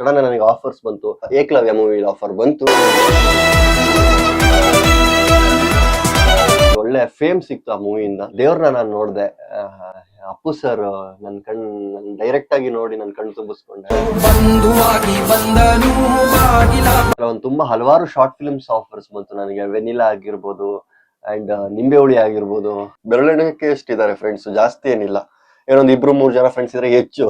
Sudden ನನಗೆ offers ಬಂತು. Eklavya movie offer ಬಂತು, ಒಳ್ಳೆ ಫೇಮ್ ಸಿಕ್ತು ಆ ಮೂವಿಯಿಂದ. ದೇವ್ರನ್ನ ನಾನು ನೋಡ್ದೆ. ಅಪ್ಪು ಸರ್ ನನ್ ಡೈರೆಕ್ಟ್ ಆಗಿ ನೋಡಿ ನನ್ ಕಣ್ ತುಂಬಿಸ್ಕೊಂಡೆ. ಒಂದು ತುಂಬಾ ಹಲವಾರು ಶಾರ್ಟ್ ಫಿಲ್ಮ್ಸ್ ಆಫರ್ಸ್ ಬಂತು ನನಗೆ. ವೆನಿಲಾ ಆಗಿರ್ಬೋದು ಅಂಡ್ ನಿಂಬೆ ಹುಳಿ ಆಗಿರ್ಬೋದು. ಬೆರಳೆಣಿಕೆ ಎಷ್ಟಿದ್ದಾರೆ ಫ್ರೆಂಡ್ಸ್, ಜಾಸ್ತಿ ಏನಿಲ್ಲ, ಏನೊಂದು 2-3 ಜನ ಫ್ರೆಂಡ್ಸ್ ಇದ್ರೆ ಹೆಚ್ಚು.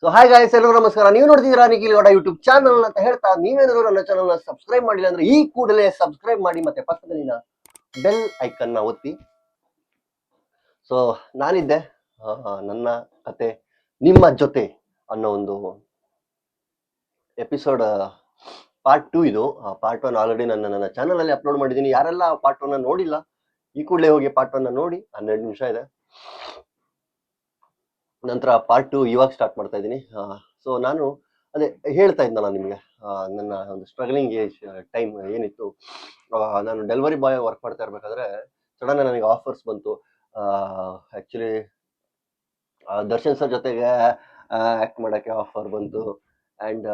ಸೊ ಹಾಯ್ ಗಾಯ್ಸ್, ಎಲ್ಲರಿಗೂ ನಮಸ್ಕಾರ. ನೀವು ನೋಡ್ತಿದ್ದೀರಾ ನಿಖಿಲ್ ಗೌಡ ಯೂಟ್ಯೂಬ್ ಚಾನಲ್ ಅಂತ ಹೇಳ್ತಾ, ನೀವೇನಾದ್ರು ನನ್ನ ಚಾನಲ್ ಸಬ್ಸ್ಕ್ರೈಬ್ ಮಾಡಿಲ್ಲ ಅಂದ್ರೆ ಈ ಕೂಡಲೇ ಸಬ್ಸ್ಕ್ರೈಬ್ ಮಾಡಿ, ಮತ್ತೆ ಪಕ್ಕದಲ್ಲಿನ ಬೆಲ್ ಐಕನ್ ನ ಒತ್ತಿ. ಸೊ ನಾನಿದ್ದೆ ನನ್ನ ಕತೆ ನಿಮ್ಮ ಜೊತೆ ಅನ್ನೋ ಒಂದು ಎಪಿಸೋಡ್ ಪಾರ್ಟ್ 2 ಇದು. ಪಾರ್ಟ್ 1 ಆಲ್ರೆಡಿ ನನ್ನ ಚಾನಲ್ ಅಲ್ಲಿ ಅಪ್ಲೋಡ್ ಮಾಡಿದ್ದೀನಿ. ಯಾರೆಲ್ಲ ಪಾರ್ಟ್ 1 ನೋಡಿಲ್ಲ, ಈ ಕೂಡಲೇ ಹೋಗಿ ಪಾರ್ಟ್ 1 ನೋಡಿ. 12 ನಿಮಿಷ ಇದೆ. ನಂತರ ಪಾರ್ಟ್ 2 ಇವಾಗ ಸ್ಟಾರ್ಟ್ ಮಾಡ್ತಾ ಇದ್ದೀನಿ. ಸೊ ನಾನು ಅದೇ ಹೇಳ್ತಾ ಇದ್ನಲ್ಲ ನಿಮಗೆ, ನನ್ನ ಒಂದು ಸ್ಟ್ರಗಲಿಂಗ್ ಏಜ್ ಟೈಮ್ ಏನಿತ್ತು. ನಾನು ಡೆಲಿವರಿ ಬಾಯ್ ವರ್ಕ್ ಮಾಡ್ತಾ ಇರ್ಬೇಕಾದ್ರೆ ಸಡನ್ ನನಗೆ ಆಫರ್ಸ್ ಬಂತು. ಆಕ್ಚುಲಿ ದರ್ಶನ್ ಸರ್ ಜೊತೆಗೆ ಆಕ್ಟ್ ಮಾಡಕ್ಕೆ ಆಫರ್ ಬಂತು, ಅಂಡ್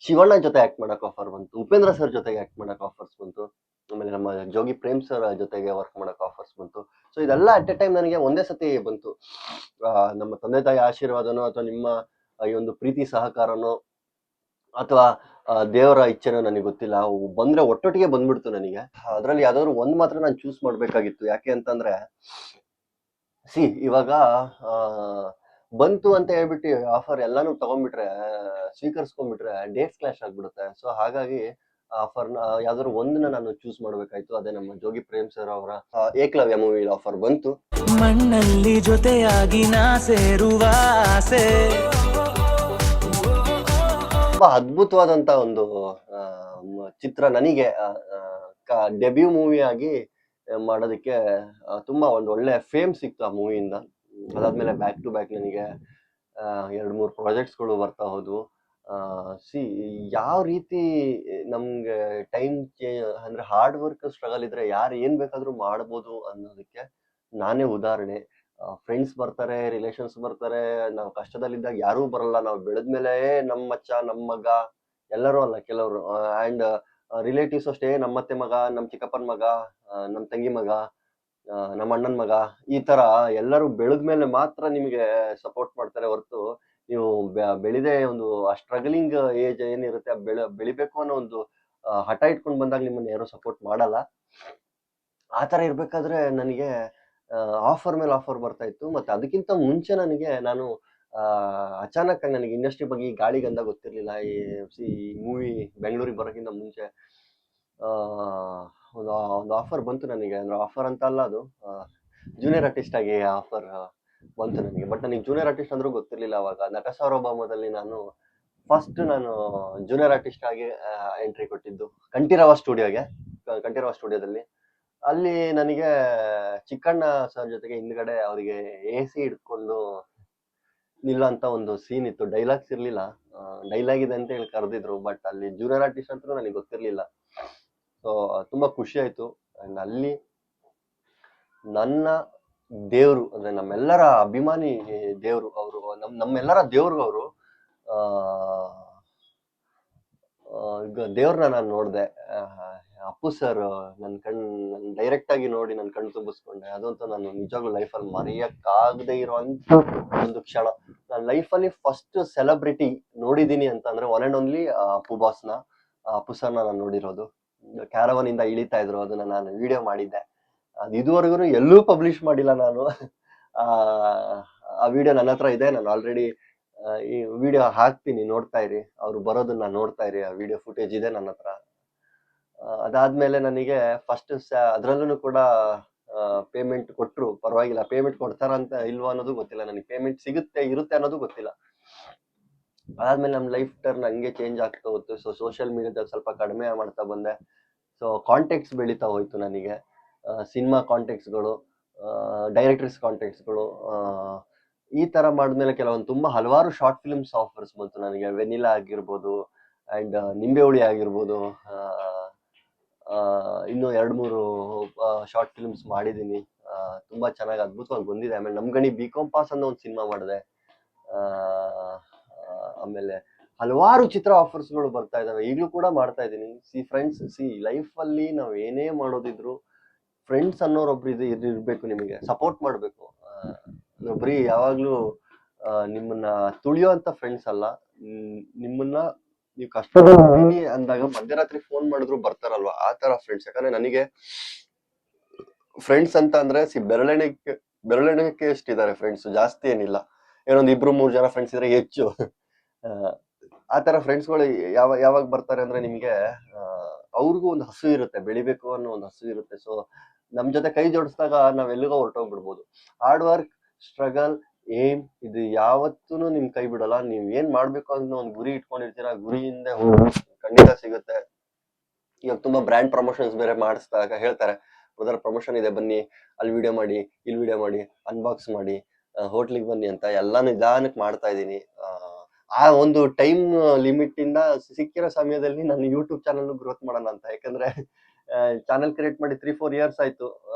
ಶಿವಣ್ಣ ಜೊತೆ ಆಕ್ಟ್ ಮಾಡಕ್ ಆಫರ್ ಬಂತು, ಉಪೇಂದ್ರ ಸರ್ ಜೊತೆಗೆ ಆಕ್ಟ್ ಮಾಡಕ್ ಆಫರ್ಸ್ ಬಂತು, ಆಮೇಲೆ ನಮ್ಮ ಜೋಗಿ ಪ್ರೇಮ್ ಸರ್ ಜೊತೆಗೆ ವರ್ಕ್ ಮಾಡಕ್ ಆಫರ್ಸ್ ಬಂತು. ಸೊ ಇದೆಲ್ಲ ಅಟ್ ಎ ಟೈಮ್ ನನಗೆ ಒಂದೇ ಸತಿ ಬಂತು. ನಮ್ಮ ತಂದೆ ತಾಯಿ ಆಶೀರ್ವಾದನೋ ಅಥವಾ ನಿಮ್ಮ ಈ ಒಂದು ಪ್ರೀತಿ ಸಹಕಾರನೋ ಅಥವಾ ದೇವರ ಇಚ್ಛೆನೋ ನನಗೆ ಗೊತ್ತಿಲ್ಲ, ಬಂದ್ರೆ ಒಟ್ಟೊಟ್ಟಿಗೆ ಬಂದ್ಬಿಡ್ತು ನನಗೆ. ಅದ್ರಲ್ಲಿ ಯಾವ್ದಾದ್ರು ಒಂದ್ ಮಾತ್ರ ನಾನು ಚೂಸ್ ಮಾಡ್ಬೇಕಾಗಿತ್ತು. ಯಾಕೆ ಅಂತಂದ್ರೆ ಇವಾಗ ಬಂತು ಅಂತ ಹೇಳ್ಬಿಟ್ಟು ಆಫರ್ ಎಲ್ಲಾನು ತಗೊಂಡ್ಬಿಟ್ರೆ, ಸ್ವೀಕರಿಸ್ಕೊಂಡ್ಬಿಟ್ರೆ ಡೇಟ್ಸ್ ಕ್ಲಾಶ್ ಆಗ್ಬಿಡುತ್ತೆ. ಸೊ ಹಾಗಾಗಿ ಆಫರ್ನ ಯಾವ್ದಾದ್ರು ಒಂದನ್ನ ನಾನು ಚೂಸ್ ಮಾಡ್ಬೇಕಾಯ್ತು. ಅದೇ ನಮ್ಮ ಜೋಗಿ ಪ್ರೇಮ್ ಸರ್ ಅವರ ಏಕಲವ್ಯ ಮೂವಿ ಆಫರ್ ಬಂತು. ಮಣ್ಣಲ್ಲಿ ಜೊತೆಯಾಗಿ ನಾ ಸೇರುವ ಆಸೆ. ತುಂಬಾ ಅದ್ಭುತವಾದಂತ ಒಂದು ಚಿತ್ರ. ನನಗೆ ಡೆಬ್ಯೂ ಮೂವಿ ಆಗಿ ಮಾಡೋದಕ್ಕೆ ತುಂಬಾ ಒಂದು ಒಳ್ಳೆ ಫೇಮ್ ಸಿಕ್ತು ಆ ಮೂವಿಯಿಂದ. ಅದಾದ್ಮೇಲೆ ಬ್ಯಾಕ್ ಟು ಬ್ಯಾಕ್ ನನಗೆ 2-3 ಪ್ರಾಜೆಕ್ಟ್ಸ್ಗಳು ಬರ್ತಾ ಹೋದ್ವು. ಯಾವ ರೀತಿ ನಮ್ಗೆ ಟೈಮ್ ಅಂದ್ರೆ ಹಾರ್ಡ್ ವರ್ಕ್ ಸ್ಟ್ರಗಲ್ ಇದ್ರೆ ಯಾರು ಏನ್ ಬೇಕಾದ್ರೂ ಮಾಡ್ಬೋದು ಅನ್ನೋದಕ್ಕೆ ನಾನೇ ಉದಾಹರಣೆ. ಫ್ರೆಂಡ್ಸ್ ಬರ್ತಾರೆ, ರಿಲೇಷನ್ಸ್ ಬರ್ತಾರೆ, ನಾವು ಕಷ್ಟದಲ್ಲಿದ್ದಾಗ ಯಾರೂ ಬರಲ್ಲ. ನಾವು ಬೆಳೆದ್ಮೇಲೆ ನಮ್ಮ ಮಚ್ಚ, ನಮ್ಮ ಮಗ, ಎಲ್ಲರೂ ಅಲ್ಲ ಕೆಲವರು, ಅಂಡ್ ರಿಲೇಟಿವ್ಸ್ ಅಷ್ಟೇ, ನಮ್ಮತ್ತೆ ಮಗ, ನಮ್ಮ ಚಿಕ್ಕಪ್ಪನ ಮಗ, ನಮ್ಮ ತಂಗಿ ಮಗ, ನಮ್ಮ ಅಣ್ಣನ ಮಗ, ಈ ತರ ಎಲ್ಲರೂ ಬೆಳೆದ್ಮೇಲೆ ಮಾತ್ರ ನಿಮಗೆ ಸಪೋರ್ಟ್ ಮಾಡ್ತಾರೆ ಹೊರತು, ನೀವು ಬೆಳೆದೇ ಒಂದು ಆ ಸ್ಟ್ರಗಲಿಂಗ್ ಏಜ್ ಏನಿರುತ್ತೆ, ಬೆಳಿಬೇಕು ಅನ್ನೋ ಒಂದು ಹಠ ಇಟ್ಕೊಂಡು ಬಂದಾಗ ನಿಮ್ಮನ್ನ ಯಾರು ಸಪೋರ್ಟ್ ಮಾಡಲ್ಲ. ಆ ತರ ಇರ್ಬೇಕಾದ್ರೆ ನನಗೆ ಆಫರ್ ಮೇಲೆ ಆಫರ್ ಬರ್ತಾ ಇತ್ತು. ಮತ್ತೆ ಅದಕ್ಕಿಂತ ಮುಂಚೆ ನಾನು ಅಚಾನಕ್ ಆಗಿ ನನಗೆ ಇಂಡಸ್ಟ್ರಿ ಬಗ್ಗೆ ಗಾಳಿ ಗಂಧ ಗೊತ್ತಿರ್ಲಿಲ್ಲ. ಈ ಮೂವಿ ಬೆಂಗಳೂರಿಗೆ ಬರೋಕ್ಕಿಂತ ಮುಂಚೆ ಒಂದು ಆಫರ್ ಬಂತು ನನಗೆ. ಅಂದ್ರೆ ಆಫರ್ ಅಂತ ಅಲ್ಲ, ಅದು ಜೂನಿಯರ್ ಆರ್ಟಿಸ್ಟ್ ಆಗಿ ಆಫರ್ ಬಂತು ನನಗೆ. ಬಟ್ ನನಗೆ ಜೂನಿಯರ್ ಆರ್ಟಿಸ್ಟ್ ಅಂದ್ರೂ ಗೊತ್ತಿರ್ಲಿಲ್ಲ ಅವಾಗ. ನಟ ಸಾರ್ವಭೌಮದಲ್ಲಿ ನಾನು ಜೂನಿಯರ್ ಆರ್ಟಿಸ್ಟ್ ಆಗಿ ಎಂಟ್ರಿ ಕೊಟ್ಟಿದ್ದು ಕಂಠೀರವ ಸ್ಟುಡಿಯೋದಲ್ಲಿ. ಅಲ್ಲಿ ನನಗೆ ಚಿಕ್ಕಣ್ಣ ಸರ್ ಜೊತೆಗೆ ಹಿಂದ್ಗಡೆ ಅವರಿಗೆ AC ಹಿಡ್ಕೊಂಡು ನಿಲ್ಲಂತ ಒಂದು ಸೀನ್ ಇತ್ತು. ಡೈಲಾಗ್ಸ್ ಇರ್ಲಿಲ್ಲ, ಡೈಲಾಗ್ ಇದೆ ಅಂತ ಹೇಳಿ ಕರೆದಿದ್ರು. ಬಟ್ ಅಲ್ಲಿ ಜೂನಿಯರ್ ಆರ್ಟಿಸ್ಟ್ ಅಂತ ನನಗೆ ಗೊತ್ತಿರ್ಲಿಲ್ಲ. ಸೊ ತುಂಬಾ ಖುಷಿ ಆಯ್ತು. ಅಂಡ್ ಅಲ್ಲಿ ನನ್ನ ದೇವ್ರು, ಅಂದ್ರೆ ನಮ್ಮೆಲ್ಲರ ಅಭಿಮಾನಿ ದೇವ್ರು ಅವರು, ನಮ್ಮೆಲ್ಲರ ದೇವ್ರು ಅವರು. ದೇವ್ರನ್ನ ನಾನು ನೋಡ್ದೆ. ಅಪ್ಪು ಸರ್ ನನ್ ಡೈರೆಕ್ಟ್ ಆಗಿ ನೋಡಿ ನನ್ ಕಣ್ ತುಂಬಿಸ್ಕೊಂಡೆ. ಅದಂತೂ ನಾನು ನಿಜವಾಗ್ಲೂ ಲೈಫಲ್ಲಿ ಮರೆಯಕ್ಕಾಗದೆ ಇರೋಂತ ಒಂದು ಕ್ಷಣ. ನಾನು ಲೈಫಲ್ಲಿ ಫಸ್ಟ್ ಸೆಲೆಬ್ರಿಟಿ ನೋಡಿದೀನಿ ಅಂತ ಅಂದ್ರೆ ಒನ್ ಅಂಡ್ ಓನ್ಲಿ ಅಪ್ಪು ಸರ್ನ ನಾನು ನೋಡಿರೋದು. ಕ್ಯಾರವನ್ ಇಂದ ಇಳಿತಾ ಇದ್ರು, ಅದನ್ನ ನಾನು ವಿಡಿಯೋ ಮಾಡಿದ್ದೆ. ಅದು ಇದುವರೆಗೂ ಎಲ್ಲೂ ಪಬ್ಲಿಷ್ ಮಾಡಿಲ್ಲ ನಾನು. ಆ ವಿಡಿಯೋ ನನ್ನ ಹತ್ರ ಇದೆ. ನಾನು ಆಲ್ರೆಡಿ ಈ ವಿಡಿಯೋ ಹಾಕ್ತೀನಿ, ನೋಡ್ತಾ ಇರಿ. ಅವ್ರು ಬರೋದನ್ನ ನೋಡ್ತಾ ಇರಿ. ಆ ವಿಡಿಯೋ ಫುಟೇಜ್ ಇದೆ ನನ್ನ ಹತ್ರ. ಅದಾದ್ಮೇಲೆ ನನಗೆ ಫಸ್ಟ್ ಅದ್ರಲ್ಲೂ ಕೂಡ ಪೇಮೆಂಟ್ ಕೊಟ್ರು, ಪರವಾಗಿಲ್ಲ. ಪೇಮೆಂಟ್ ಕೊಡ್ತಾರಂತ ಇಲ್ವಾ ಅನ್ನೋದು ಗೊತ್ತಿಲ್ಲ ನನಗೆ. ಪೇಮೆಂಟ್ ಇರುತ್ತೆ ಅನ್ನೋದು ಗೊತ್ತಿಲ್ಲ. ಅದಾದ್ಮೇಲೆ ನಮ್ಮ ಲೈಫ್ ಟರ್ನ್ ಹಂಗೆ ಚೇಂಜ್ ಆಗ್ತಾ ಹೋಯ್ತು. ಸೊ ಸೋಷಿಯಲ್ ಮೀಡಿಯಾದಲ್ಲಿ ಸ್ವಲ್ಪ ಕಡಿಮೆ ಮಾಡ್ತಾ ಬಂದೆ. ಸೊ ಕಾಂಟ್ಯಾಕ್ಟ್ಸ್ ಬೆಳೀತಾ ಹೋಯ್ತು ನನಗೆ. ಸಿನಿಮಾ ಕಾಂಟ್ಯಾಕ್ಟ್ಸ್ಗಳು, ಡೈರೆಕ್ಟರ್ಸ್ ಕಾಂಟ್ಯಾಕ್ಟ್ಸ್ಗಳು, ಈ ತರ ಮಾಡಿದ್ಮೇಲೆ ಕೆಲವೊಂದು ತುಂಬಾ ಹಲವಾರು ಶಾರ್ಟ್ ಫಿಲ್ಮ್ಸ್ ಆಫರ್ಸ್ ಬಂತು ನನಗೆ. ವೆನಿಲಾ ಆಗಿರ್ಬೋದು ಅಂಡ್ ನಿಂಬೆ ಹುಳಿ ಆಗಿರ್ಬೋದು, ಇನ್ನು 2-3 ಶಾರ್ಟ್ ಫಿಲ್ಮ್ಸ್ ಮಾಡಿದ್ದೀನಿ. ತುಂಬಾ ಚೆನ್ನಾಗಿ ಅದ್ಭುತವಾಗಿ ಬಂದಿದೆ. ಆಮೇಲೆ ನಮ್ಗಣಿ ಬಿಕಾಂ ಪಾಸ್ ಅನ್ನೋ ಒಂದು ಸಿನಿಮಾ ಮಾಡಿದೆ. ಆ, ಆಮೇಲೆ ಹಲವಾರು ಚಿತ್ರ ಆಫರ್ಸ್ಗಳು ಬರ್ತಾ ಇದಾವೆ, ಈಗಲೂ ಕೂಡ ಮಾಡ್ತಾ ಇದ್ದೀನಿ. ಫ್ರೆಂಡ್ಸ್, ಲೈಫ್ ಅಲ್ಲಿ ನಾವ್ ಏನೇ ಮಾಡೋದಿದ್ರು ಫ್ರೆಂಡ್ಸ್ ಅನ್ನೋರೊಬ್ರು ಇರ್ಬೇಕು, ನಿಮಗೆ ಸಪೋರ್ಟ್ ಮಾಡ್ಬೇಕು. ಬರೀ ಯಾವಾಗ್ಲೂ ನಿಮ್ಮನ್ನ ತುಳಿಯುವಂತ ಫ್ರೆಂಡ್ಸ್ ಅಲ್ಲ, ನಿಮ್ಮನ್ನ ನೀವು ಕಷ್ಟದಲ್ಲಿ ಅಂದಾಗ ಮಧ್ಯರಾತ್ರಿ ಫೋನ್ ಮಾಡಿದ್ರು ಬರ್ತಾರಲ್ವಾ, ಆ ತರ ಫ್ರೆಂಡ್ಸ್. ಯಾಕಂದ್ರೆ ನನಗೆ ಫ್ರೆಂಡ್ಸ್ ಅಂತ ಅಂದ್ರೆ ಬೆರಳೆಣಿಕೆ ಎಷ್ಟಿದ್ದಾರೆ ಫ್ರೆಂಡ್ಸ್, ಜಾಸ್ತಿ ಏನಿಲ್ಲ. ಏನೊಂದ್ 2-3 ಜನ ಫ್ರೆಂಡ್ಸ್ ಇದ್ರೆ ಹೆಚ್ಚು. ಆ ತರ ಫ್ರೆಂಡ್ಸ್ಗಳು ಯಾವಾಗ ಬರ್ತಾರೆ ಅಂದ್ರೆ ನಿಮ್ಗೆ ಅವ್ರಿಗೂ ಒಂದು ಹಸು ಇರುತ್ತೆ, ಬೆಳಿಬೇಕು ಅನ್ನೋ ಒಂದು ಹಸು ಇರುತ್ತೆ. ಸೊ ನಮ್ ಜೊತೆ ಕೈ ಜೋಡಿಸಿದಾಗ ನಾವೆಲ್ಲಿಗೋ ಹೊರಟೋಗ್ಬಿಡ್ಬೋದು. ಹಾರ್ಡ್ ವರ್ಕ್, ಸ್ಟ್ರಗಲ್, ಏಮ್ ಇದು ಯಾವತ್ತೂ ನಿಮ್ ಕೈ ಬಿಡಲ್ಲ. ನೀವ್ ಏನ್ ಮಾಡ್ಬೇಕು ಅನ್ನೋ ಒಂದು ಗುರಿ ಇಟ್ಕೊಂಡಿರ್ತೀರ, ಗುರಿಯಿಂದ ಖಂಡಿತ ಸಿಗುತ್ತೆ. ಇವಾಗ ತುಂಬಾ ಬ್ರ್ಯಾಂಡ್ ಪ್ರಮೋಷನ್ಸ್ ಬೇರೆ ಮಾಡಿಸಿದಾಗ ಹೇಳ್ತಾರೆ, ಬ್ರದರ್ ಪ್ರಮೋಷನ್ ಇದೆ ಬನ್ನಿ, ಅಲ್ಲಿ ವಿಡಿಯೋ ಮಾಡಿ, ಇಲ್ಲಿ ವಿಡಿಯೋ ಮಾಡಿ, ಅನ್ಬಾಕ್ಸ್ ಮಾಡಿ, ಹೋಟ್ಲಿಗೆ ಬನ್ನಿ ಅಂತ ಎಲ್ಲ ನಿಧಾನಕ್ಕೆ ಮಾಡ್ತಾ ಇದ್ದೀನಿ. ಆ ಒಂದು ಟೈಮ್ ಲಿಮಿಟ್ ಇಂದ ಸಿಕ್ಕಿರೋ ಸಮಯದಲ್ಲಿ ನಾನು ಯೂಟ್ಯೂಬ್ ಚಾನಲ್ ಗ್ರೋತ್ ಮಾಡೋಣ ಅಂತ. ಯಾಕಂದ್ರೆ ಚಾನಲ್ ಕ್ರಿಯೇಟ್ ಮಾಡಿ 3-4 ಇಯರ್ಸ್ ಆಯ್ತು.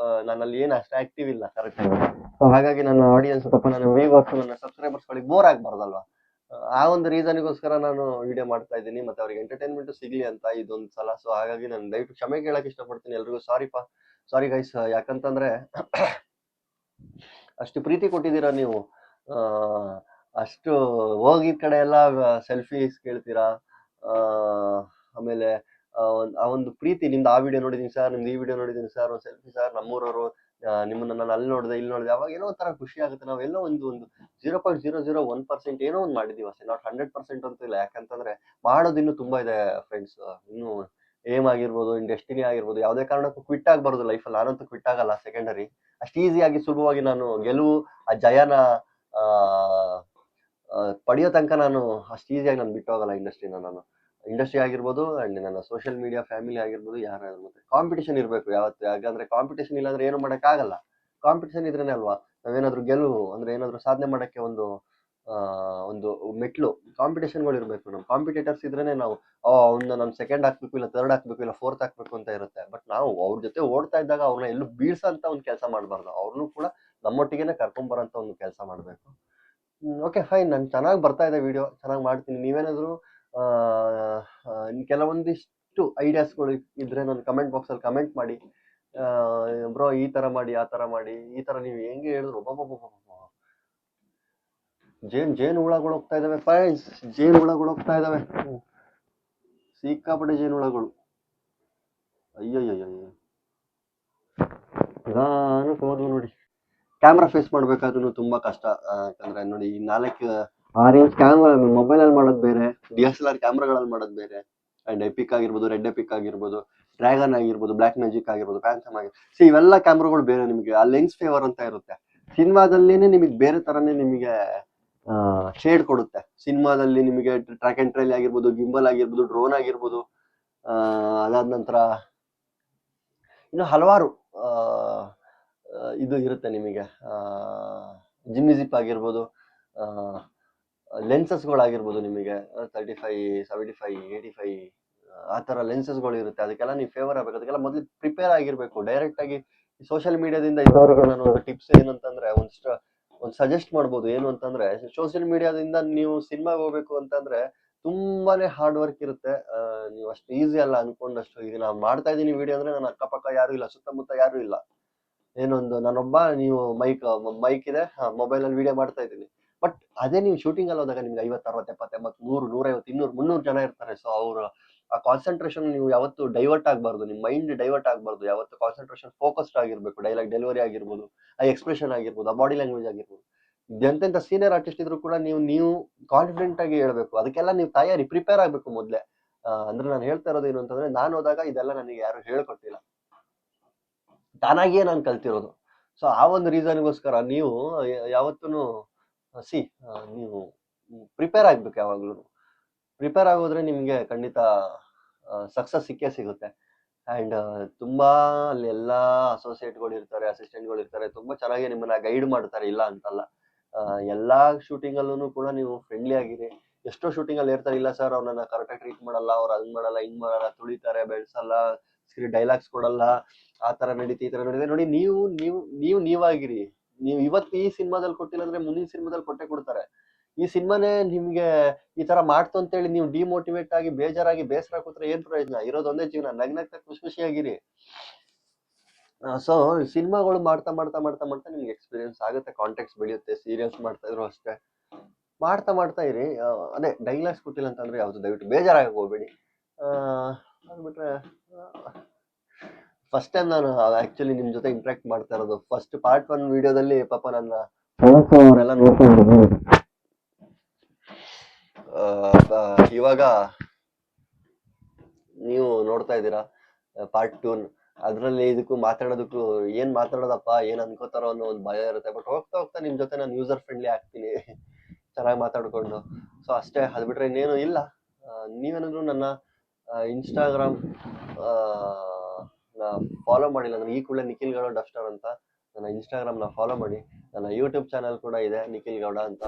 ನಾನು ಅಲ್ಲಿ ಏನು ಅಷ್ಟು ಆಕ್ಟಿವ್ ಇಲ್ಲ ಕರೆಕ್ಟ್. ಹಾಗಾಗಿ ನನ್ನ ಆಡಿಯನ್ಸ್ ಪಾಪ, ನನ್ನ ವ್ಯೂವರ್ಸ್, ನನ್ನ ಸಬ್ಸ್ಕ್ರೈಬರ್ಸ್ ಗಳಿಗೆ ಬೋರ್ ಆಗ್ಬಾರ್ದಲ್ವಾ. ಆ ಒಂದು ರೀಸನ್ಗೋಸ್ಕರ ನಾನು ವಿಡಿಯೋ ಮಾಡ್ತಾ ಇದ್ದೀನಿ, ಮತ್ತೆ ಅವ್ರಿಗೆ ಎಂಟರ್ಟೈನ್ಮೆಂಟ್ ಸಿಗ್ಲಿ ಅಂತ ಇದೊಂದು ಸಲ. ಸೊ ಹಾಗಾಗಿ ನಾನು ದಯವಿಟ್ಟು ಕ್ಷಮೆ ಕೇಳಕ್ ಇಷ್ಟಪಡ್ತೀನಿ ಎಲ್ರಿಗೂ. Sorry guys. ಯಾಕಂತಂದ್ರೆ ಅಷ್ಟು ಪ್ರೀತಿ ಕೊಟ್ಟಿದ್ದೀರಾ ನೀವು, ಅಷ್ಟು ಹೋಗಿದ ಕಡೆ ಎಲ್ಲ ಸೆಲ್ಫೀಸ್ ಕೇಳ್ತೀರಾ. ಆಮೇಲೆ ಆ ಒಂದು ಪ್ರೀತಿ, ನಿಮ್ದು ಆ ವಿಡಿಯೋ ನೋಡಿದೀನಿ ಸರ್, ನಿಮ್ದು ಈ ವಿಡಿಯೋ ನೋಡಿದೀನಿ ಸರ್, ಒಂದು ಸೆಲ್ಫಿ ಸರ್, ನಮ್ಮೂರವರು, ನಿಮ್ಮನ್ನ ನಾನು ಅಲ್ಲಿ ನೋಡಿದೆ, ಇಲ್ಲಿ ನೋಡಿದೆ. ಅವಾಗ ಏನೋ ಒಂಥರ ಖುಷಿ ಆಗುತ್ತೆ. ನಾವೆಲ್ಲೋ ಒಂದು 0.001% ಏನೋ ಒಂದು ಮಾಡಿದೀವಿ ಅಷ್ಟೇ, ನಾಟ್ 100% ಅಂತೂ ಇಲ್ಲ. ಯಾಕಂತಂದ್ರೆ ಮಾಡೋದು ಇನ್ನೂ ತುಂಬಾ ಇದೆ ಫ್ರೆಂಡ್ಸ್. ಇನ್ನು ಏಮ್ ಆಗಿರ್ಬೋದು, ಇನ್ ಡೆಸ್ಟಿನಿ ಆಗಿರ್ಬೋದು, ಯಾವುದೇ ಕಾರಣಕ್ಕೂ ಕ್ವಿಟ್ ಆಗ್ಬಾರ್ದು ಲೈಫಲ್ಲಿ. ನಾನಂತೂ ಕ್ವಿಟ್ ಆಗಲ್ಲ ಸೆಕೆಂಡರಿ. ಅಷ್ಟು ಈಸಿಯಾಗಿ ಸುಲಭವಾಗಿ ನಾನು ಗೆಲುವು, ಆ ಜಯನ ಪಡೆಯೋ ತನಕ ನಾನು ಅಷ್ಟು ಈಸಿಯಾಗಿ ನಾನು ಬಿಟ್ಟು ಹೋಗಲ್ಲ ಇಂಡಸ್ಟ್ರಿನ. ನಾನು ಇಂಡಸ್ಟ್ರಿ ಆಗಿರ್ಬೋದು ಅಂಡ್ ನನ್ನ ಸೋಷಿಯಲ್ ಮೀಡಿಯಾ ಫ್ಯಾಮಿಲಿ ಆಗಿರ್ಬೋದು, ಯಾರಾದ್ರೂ. ಮತ್ತೆ ಕಾಂಪಿಟೇಷನ್ ಇರಬೇಕು ಯಾವತ್ತು. ಯಾಕಂದ್ರೆ ಕಾಂಪಿಟೇಷನ್ ಇಲ್ಲಾಂದ್ರೆ ಏನು ಆಗಲ್ಲ. ಕಾಂಪಿಟೇಷನ್ ಇದ್ರೇನೆ ಅಲ್ವಾ ನಾವೇನಾದ್ರೂ ಗೆಲುವು ಅಂದ್ರೆ ಏನಾದ್ರೂ ಸಾಧನೆ ಮಾಡಕ್ಕೆ ಒಂದು ಮೆಟ್ಲು. ಕಾಂಪಿಟೇಷನ್ಗಳು ಇರಬೇಕು. ನಮ್ಮ ಕಾಂಪಿಟೇಟರ್ಸ್ ಇದ್ರೇನೆ ನಾವು ಅವ್ನ ನಾನು ಸೆಕೆಂಡ್ ಹಾಕ್ಬೇಕು, ಇಲ್ಲ ಥರ್ಡ್ ಹಾಕ್ಬೇಕು, ಇಲ್ಲ ಫೋರ್ತ್ ಹಾಕ್ಬೇಕು ಅಂತ ಇರುತ್ತೆ. ಬಟ್ ನಾವು ಅವ್ರ ಜೊತೆ ಓಡ್ತಾ ಇದ್ದಾಗ ಅವ್ರನ್ನ ಎಲ್ಲೂ ಬೀಳ್ಸಂತ ಒಂದು ಕೆಲಸ ಮಾಡಬಾರ್ದು. ಅವ್ರನ್ನೂ ಕೂಡ ನಮ್ಮೊಟ್ಟಿಗೆನೆ ಕರ್ಕೊಂಬರೋಂಥ ಒಂದು ಕೆಲಸ ಮಾಡಬೇಕು. ಓಕೆ ಫೈನ್, ನಾನು ಚೆನ್ನಾಗಿ ಬರ್ತಾ ಇದೆ ವಿಡಿಯೋ, ಚೆನ್ನಾಗಿ ಮಾಡ್ತೀನಿ. ನೀವೇನಾದ್ರು ಕೆಲವೊಂದಿಷ್ಟು ಐಡಿಯಾಸ್ಗಳು ಇದ್ರೆ ನನ್ನ ಕಮೆಂಟ್ ಬಾಕ್ಸಲ್ಲಿ ಕಮೆಂಟ್ ಮಾಡಿ. ಬ್ರೋ ಈ ತರ ಮಾಡಿ, ಆ ತರ ಮಾಡಿ, ಈ ತರ ನೀವು ಹೆಂಗೆ ಹೇಳಿದ್ರು. ಜೇನು ಹುಳಗಳು ಹೋಗ್ತಾ ಇದಾವೆ ಫ್ರೆಂಡ್ಸ್, ಜೇನು ಹುಳಗಳು ಹೋಗ್ತಾ ಇದಾವೆ, ಸಿಕ್ಕಾಪಟ್ಟೆ ಜೇನು ಹುಳಗಳು. ಅಯ್ಯಯ್ಯಯ್ಯ, ನಿಧಾನಕ್ಕೆ ಹೋದ್ವು ನೋಡಿ. ಕ್ಯಾಮ್ರಾ ಫೇಸ್ ಮಾಡ್ಬೇಕಾದ್ರೂ ತುಂಬಾ ಕಷ್ಟ. ಯಾಕಂದ್ರೆ ನೋಡಿ, 4-6 ಇಂಚ್ ಕ್ಯಾಮ್ರಾ ಮೊಬೈಲ್ ಅಲ್ಲಿ ಮಾಡೋದು ಬೇರೆ, DSLR ಕ್ಯಾಮ್ರಾಗಳಲ್ಲಿ ಮಾಡೋದು ಬೇರೆ. ಅಂಡ್ ಎಪಿಕ್ ಆಗಿರ್ಬೋದು, ರೆಡ್ ಎಪಿಕ್ ಆಗಿರ್ಬೋದು, ಡ್ರ್ಯಾಗನ್ ಆಗಿರ್ಬೋದು, ಬ್ಲಾಕ್ ಮ್ಯಾಜಿಕ್ ಆಗಿರ್ಬೋದು, ಪ್ಯಾಂಥಮ್ ಆಗಿರ್ಬೋದು, ಇವೆಲ್ಲ ಕ್ಯಾಮ್ರಾಗಳು ಬೇರೆ. ನಿಮಗೆ ಆ ಲೆನ್ಸ್ ಫೇವರ್ ಅಂತ ಇರುತ್ತೆ. ಸಿನಿಮಾದಲ್ಲಿನೇ ನಿಮಗೆ ಬೇರೆ ತರನೇ ನಿಮಗೆ ಶೇಡ್ ಕೊಡುತ್ತೆ. ಸಿನಿಮಾದಲ್ಲಿ ನಿಮಗೆ ಟ್ರ್ಯಾಕ್ ಅಂಡ್ ಟ್ರೈಲ್ ಆಗಿರ್ಬೋದು, ಗಿಂಬಲ್ ಆಗಿರ್ಬೋದು, ಡ್ರೋನ್ ಆಗಿರ್ಬೋದು, ಅದಾದ ನಂತರ ಇನ್ನು ಹಲವಾರು ಇದು ಇರುತ್ತೆ ನಿಮಗೆ. ಜಿಪ್ ಆಗಿರ್ಬೋದು, ಲೆನ್ಸಸ್ಗಳಾಗಿರ್ಬೋದು, ನಿಮಗೆ 35, 75, 85 ಆ ಥರ ಲೆನ್ಸಸ್ಗಳು ಇರುತ್ತೆ. ಅದಕ್ಕೆಲ್ಲ ನೀವು ಫೇವರ್ ಆಗಬೇಕು. ಅದಕ್ಕೆಲ್ಲ ಮೊದಲು ಪ್ರಿಪೇರ್ ಆಗಿರ್ಬೇಕು. ಡೈರೆಕ್ಟ್ ಆಗಿ ಸೋಷಿಯಲ್ ಮೀಡಿಯಾದಿಂದ ಇದ್ದವ್ರಿಗೆ ನಾನು ಒಂದು ಟಿಪ್ಸ್ ಏನಂತಂದ್ರೆ, ಒಂದು ಸಜೆಸ್ಟ್ ಮಾಡ್ಬೋದು. ಏನು ಅಂತಂದ್ರೆ, ಸೋಷಿಯಲ್ ಮೀಡಿಯಾದಿಂದ ನೀವು ಸಿನಿಮಾಗೆ ಹೋಗ್ಬೇಕು ಅಂತಂದ್ರೆ ತುಂಬಾನೇ ಹಾರ್ಡ್ ವರ್ಕ್ ಇರುತ್ತೆ. ನೀವು ಅಷ್ಟು ಈಸಿ ಅಲ್ಲ ಅನ್ಕೊಂಡಷ್ಟು. ಈಗ ನಾನು ಮಾಡ್ತಾ ಇದ್ದೀನಿ ವಿಡಿಯೋ ಅಂದ್ರೆ ನನ್ನ ಅಕ್ಕಪಕ್ಕ ಯಾರು ಇಲ್ಲ, ಸುತ್ತಮುತ್ತ ಯಾರು ಇಲ್ಲ. ಏನೊಂದು ನಾನೊಬ್ಬ, ನೀವು ಮೈಕ್ ಇದೆ, ಮೊಬೈಲ್ ಅಲ್ಲಿ ವಿಡಿಯೋ ಮಾಡ್ತಾ ಇದ್ದೀನಿ. ಬಟ್ ಅದೇ ನೀವು ಶೂಟಿಂಗ್ ಅಲ್ಲಿ ಹೋದಾಗ ನಿಮ್ಗೆ 50, 60, 70, 80, 100, 150, 200, 300 ಜನ ಇರ್ತಾರೆ. ಸೊ ಅವ್ರ ಆ ಕಾನ್ಸಂಟ್ರೇಷನ್ ನೀವು ಯಾವತ್ತು ಡೈವರ್ಟ್ ಆಗಬಾರ್ದು. ನಿಮ್ಮ ಮೈಂಡ್ ಡೈವರ್ಟ್ ಆಗಬಾರ್ದು. ಯಾವತ್ತು ಕಾನ್ಸಂಟ್ರೇಷನ್ ಫೋಕಸ್ಡ್ ಆಗಿರ್ಬೇಕು. ಡೈಲಾಗ್ ಡೆಲಿವರಿ ಆಗಿರ್ಬೋದು, ಆ ಎಕ್ಸ್ಪ್ರೆಷನ್ ಆಗಿರ್ಬೋದು, ಆ ಬಾಡಿ ಲ್ಯಾಂಗ್ವೇಜ್ ಆಗಿರ್ಬೋದು. ಎಂತೆಂಥ ಸೀನಿಯರ್ ಆರ್ಟಿಸ್ಟ್ ಇದ್ರು ಕೂಡ ನೀವು ಕಾನ್ಫಿಡೆಂಟ್ ಆಗಿ ಹೇಳ್ಬೇಕು. ಅದಕ್ಕೆಲ್ಲ ನೀವು ತಯಾರಿ, ಪ್ರಿಪೇರ್ ಆಗ್ಬೇಕು ಮೊದ್ಲೇ. ಅಂದ್ರೆ ನಾನು ಹೇಳ್ತಾ ಇರೋದು ಏನು ಅಂತಂದ್ರೆ, ನಾನು ಹೋದಾಗ ಇದೆಲ್ಲ ನನಗೆ ಯಾರು ಹೇಳ್ಕೊಟ್ಟಿಲ್ಲ, ತಾನಾಗಿಯೇ ನಾನು ಕಲ್ತಿರೋದು. ಸೊ ಆ ಒಂದು ರೀಸನ್ಗೋಸ್ಕರ ನೀವು ಯಾವತ್ತೂ ನೀವು ಪ್ರಿಪೇರ್ ಆಗ್ಬೇಕು. ಯಾವಾಗ್ಲೂ ಪ್ರಿಪೇರ್ ಆಗೋದ್ರೆ ನಿಮ್ಗೆ ಖಂಡಿತ ಸಕ್ಸಸ್ ಸಿಕ್ಕೇ ಸಿಗುತ್ತೆ. ಅಂಡ್ ತುಂಬಾ ಅಲ್ಲಿ ಎಲ್ಲಾ ಅಸೋಸಿಯೇಟ್ಗಳು ಇರ್ತಾರೆ, ಅಸಿಸ್ಟೆಂಟ್ಗಳು ಇರ್ತಾರೆ, ತುಂಬಾ ಚೆನ್ನಾಗಿ ನಿಮ್ಮನ್ನ ಗೈಡ್ ಮಾಡ್ತಾರೆ, ಇಲ್ಲ ಅಂತಲ್ಲ. ಎಲ್ಲಾ ಶೂಟಿಂಗ್ ಅಲ್ಲೂ ಕೂಡ ನೀವು ಫ್ರೆಂಡ್ಲಿ ಆಗಿರಿ. ಎಷ್ಟೋ ಶೂಟಿಂಗ್ ಅಲ್ಲಿ ಇರ್ತಾರೆ, ಇಲ್ಲ ಸರ್ ಅವ್ರನ್ನ ಕರೆಕ್ಟಾಗಿ ಟ್ರೀಟ್ ಮಾಡಲ್ಲ, ಅವ್ರು ಹಂಗ್ ಮಾಡಲ್ಲ, ಹಿಂಗ್ ಮಾಡಲ್ಲ, ತುಳಿತಾರೆ, ಬೆಳ್ಸಲ್ಲ, ಡೈಲಾಗ್ಸ್ ಕೊಡಲ್ಲ, ಆ ತರ ನಡೀತಿ ಈ ತರ ನಡೀತೆ. ನೋಡಿ, ನೀವಾಗಿರಿ. ನೀವು ಇವತ್ತು ಈ ಸಿನಿಮಾದಲ್ಲಿ ಕೊಟ್ಟಿಲ್ಲ ಅಂದ್ರೆ ಮುಂದಿನ ಸಿನಿಮಾದಲ್ಲಿ ಕೊಟ್ಟೆ ಕೊಡ್ತಾರೆ. ಈ ಸಿನಿಮಾನೇ ನಿಮ್ಗೆ ಈ ತರ ಮಾಡ್ತು ಅಂತೇಳಿ ನೀವು ಡಿಮೋಟಿವೇಟ್ ಆಗಿ ಬೇಜಾರಾಗಿ ಬೇಸರ ಕೂತ್ರೆ ಏನ್ ಪ್ರಯೋಜನ? ಇರೋದೊಂದೇ ಜೀವನ, ನಗ್ನಗ್ತಾ ಖುಷಿ ಖುಷಿಯಾಗಿರಿ. ಸೊ ಸಿನಿಮಾಗಳು ಮಾಡ್ತಾ ಮಾಡ್ತಾ ಮಾಡ್ತಾ ಮಾಡ್ತಾ ನಿಮ್ಗೆ ಎಕ್ಸ್ಪೀರಿಯನ್ಸ್ ಆಗುತ್ತೆ, ಕಾಂಟ್ಯಾಕ್ಟ್ಸ್ ಬೆಳೆಯುತ್ತೆ. ಸೀರಿಯಲ್ಸ್ ಮಾಡ್ತಾ ಇದ್ರು ಅಷ್ಟೇ, ಮಾಡ್ತಾ ಮಾಡ್ತಾ ಇರಿ. ಅದೇ ಡೈಲಾಗ್ಸ್ ಕೊಟ್ಟಿಲ್ಲ ಅಂತಂದ್ರೆ ಯಾವ್ದು ದಯವಿಟ್ಟು ಬೇಜಾರಾಗಕ್ಕೆ ಹೋಗ್ಬೇಡಿ. ಅದು ಬಿಟ್ರೆ ಫಸ್ಟ್ ಟೈಮ್ ನಾನು ಆಕ್ಚುಲಿ ನಿಮ್ ಜೊತೆ ಇಂಟ್ರಾಕ್ಟ್ ಮಾಡ್ತಾ ಇರೋದು. ಫಸ್ಟ್ ಪಾರ್ಟ್ 1 ವಿಡಿಯೋದಲ್ಲಿ ಪಾಪ ನನ್ನ ಫ್ರೆಂಡ್ಸ್ ಅವರೆಲ್ಲ ನೋಡ್ಕೊಂಡು ಇವಾಗ ನೀವು ನೋಡ್ತಾ ಇದ್ದೀರಾ ಪಾರ್ಟ್ 2. ಅದ್ರಲ್ಲಿ ಇದಕ್ಕೂ ಮಾತಾಡೋದಕ್ಕೂ ಏನ್ ಮಾತಾಡೋದಪ್ಪ, ಏನ್ ಅನ್ಕೋತಾರೋ ಅನ್ನೋ ಒಂದು ಭಯ ಇರುತ್ತೆ. ಬಟ್ ಹೋಗ್ತಾ ಹೋಗ್ತಾ ನಿಮ್ ಜೊತೆ ನಾನು ಯೂಸರ್ ಫ್ರೆಂಡ್ಲಿ ಆಗ್ತೀನಿ ಚೆನ್ನಾಗಿ ಮಾತಾಡ್ಕೊಂಡು. ಸೊ ಅಷ್ಟೇ, ಅದು ಬಿಟ್ರೆ ಇನ್ನೇನು ಇಲ್ಲ. ನೀವೇನಾದ್ರು ನನ್ನ ಇನ್ಸ್ಟಾಗ್ರಾಮ್ ಫಾಲೋ ಮಾಡಿಲ್ಲ ಅಂದ್ರೆ ಈ ಕೂಡಲೇ ನಿಖಿಲ್ ಗೌಡ ಡಫ್ಟರ್ ಅಂತ ನನ್ನ ಇನ್ಸ್ಟಾಗ್ರಾಮ್ನ ಫಾಲೋ ಮಾಡಿ. ನನ್ನ ಯೂಟ್ಯೂಬ್ ಚಾನಲ್ ಕೂಡ ಇದೆ, ನಿಖಿಲ್ ಗೌಡ ಅಂತ.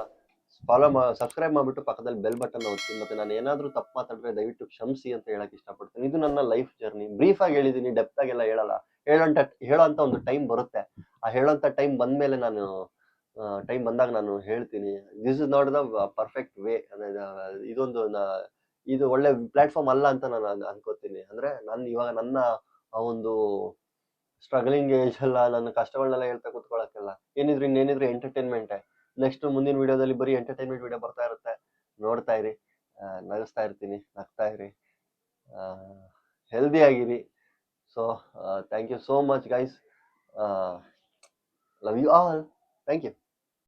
ಸಬ್ಸ್ಕ್ರೈಬ್ ಮಾಡ್ಬಿಟ್ಟು ಪಕ್ಕದಲ್ಲಿ ಬೆಲ್ ಬಟನ್ ಒತ್ತಿ. ಮತ್ತೆ ನಾನು ಏನಾದ್ರೂ ತಪ್ಪು ಮಾತಾಡಿದ್ರೆ ದಯವಿಟ್ಟು ಕ್ಷಮಿಸಿ ಅಂತ ಹೇಳಕ್ ಇಷ್ಟಪಡ್ತೀನಿ. ಇದು ನನ್ನ ಲೈಫ್ ಜರ್ನಿ. ಬ್ರೀಫ್ ಆಗಿ ಹೇಳಿದೀನಿ, ಡೆಪ್ತ್ ಆಗೆಲ್ಲ ಹೇಳಲ್ಲ. ಹೇಳೋಂತ ಒಂದು ಟೈಮ್ ಬರುತ್ತೆ. ಆ ಹೇಳೋಂತ ಟೈಮ್ ಬಂದ್ಮೇಲೆ ನಾನು ಟೈಮ್ ಬಂದಾಗ ನಾನು ಹೇಳ್ತೀನಿ. This is not the perfect way. ಇದು ಒಳ್ಳೆ ಪ್ಲಾಟ್ಫಾರ್ಮ್ ಅಲ್ಲ ಅಂತ ನಾನು ಅನ್ಕೋತೀನಿ. ಅಂದ್ರೆ ನಾನು ಇವಾಗ ನನ್ನ ಆ ಒಂದು ಸ್ಟ್ರಗಲಿಂಗ್ ಏಜ್ ಎಲ್ಲ ನನ್ನ ಕಷ್ಟಗಳನ್ನೆಲ್ಲ ಹೇಳ್ತಾ ಕೂತ್ಕೊಳ್ಳೋಕ್ಕೆಲ್ಲ ಇನ್ನೇನಿದ್ರು ಎಂಟರ್ಟೈನ್ಮೆಂಟೇ. ನೆಕ್ಸ್ಟ್ ಮುಂದಿನ ವಿಡಿಯೋದಲ್ಲಿ ಬರೀ ಎಂಟರ್ಟೈನ್ಮೆಂಟ್ ವಿಡಿಯೋ ಬರ್ತಾ ಇರುತ್ತೆ, ನೋಡ್ತಾ ಇರಿ. ನಗಿಸ್ತಾ ಇರ್ತೀನಿ, ನಗ್ತಾ ಇರಿ, ಹೆಲ್ದಿ ಆಗಿರಿ. So thank you so much guys. Love you all. Thank you.